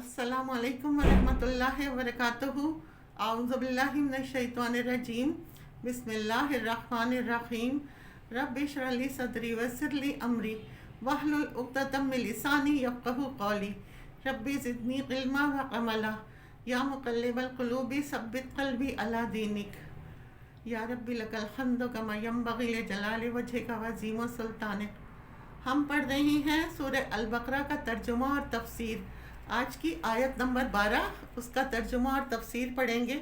अस्सलामु अलैकुम वरहमतुल्लाहि वबरकातुहू। आऊज़ु बिल्लाहि मिनश्शैतानिर्रजीम। बिस्मिल्लाहिर्रहमानिर्रहीम। रब्बि इश्रह ली सदरी वयस्सिर ली अमरी वहलुल उक़दतम मिन लिसानी यफ़क़हू क़ौली। रब्बि ज़िदनी इल्मा व अमला या मुक़ल्लिबल क़ुलूबि सब्बित क़ल्बी अला दीनिक। या रब्बि लकल हम्दु कमा यंबग़ी लिजलालि वजहिका व अज़ीमि सुल्तानिक। हम पढ़ रहे हैं सूरह अल बक़रा का तर्जुमा और तफसीर। आज की आयत नंबर 12, उसका तर्जुमा और तफसीर पढ़ेंगे।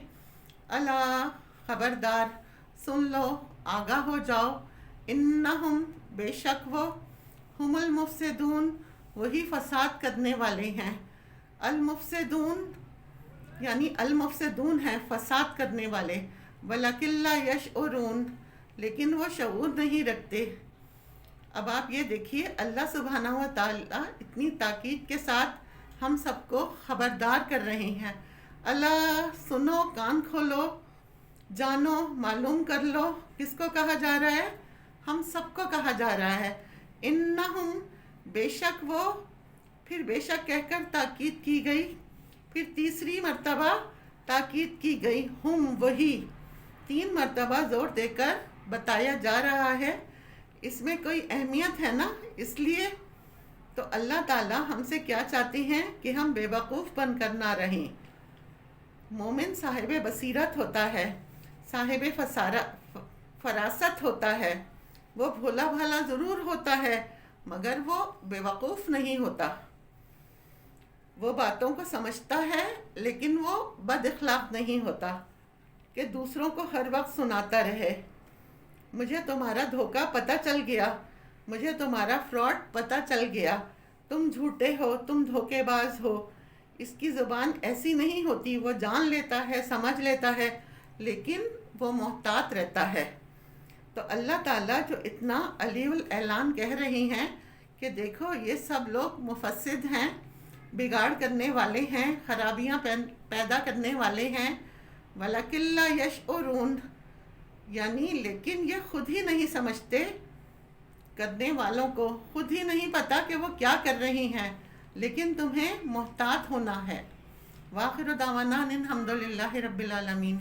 अला, खबरदार, सुन लो, आगाह हो जाओ। इन्नहुम, बेशक वो, हुमुल मुफ़सिदून, वही फसाद करने वाले हैं। अल मुफ़सिदून यानी अल मुफ़सिदून हैं फसाद करने वाले। वलकिन ला यशउरून, लेकिन वो शऊर नहीं रखते। अब आप ये देखिए, अल्लाह सुब्हानहू व तआला इतनी ताकीद के साथ हम सबको ख़बरदार कर रहे हैं। अल्लाह, सुनो, कान खोलो, जानो, मालूम कर लो। किसको कहा जा रहा है? हम सबको कहा जा रहा है। इन्नहुम, बेशक वो, फिर बेशक कहकर ताकीद की गई, फिर तीसरी मर्तबा ताकीद की गई। हम, वही, 3 मर्तबा ज़ोर देकर बताया जा रहा है। इसमें कोई अहमियत है ना, इसलिए तो अल्लाह ताला हमसे क्या चाहते हैं कि हम बेवकूफ़ बनकर ना रहें। मोमिन साहिब बसीरत होता है, साहिब फरासत होता है। वो भोला भाला ज़रूर होता है, मगर वो बेवकूफ़ नहीं होता। वो बातों को समझता है, लेकिन वो बद इख़लाक़ नहीं होता कि दूसरों को हर वक्त सुनाता रहे। मुझे तुम्हारा धोखा पता चल गया, मुझे तुम्हारा फ्रॉड पता चल गया, तुम झूठे हो, तुम धोखेबाज हो। इसकी ज़ुबान ऐसी नहीं होती। वो जान लेता है, समझ लेता है, लेकिन वो मोहतात रहता है। तो अल्लाह ताला जो इतना अलीउल ऐलान कह रही हैं कि देखो, ये सब लोग मुफस्सिद हैं, बिगाड़ करने वाले हैं, ख़राबियाँ पैदा करने वाले हैं। वलकिन ला यशउरून, यानी लेकिन ये खुद ही नहीं समझते, करने वालों को खुद ही नहीं पता कि वो क्या कर रही हैं, लेकिन तुम्हें मोहतात होना है। वाखिर दावाना अनिल हम्दुलिल्लाहि रब्बिल आलमीन।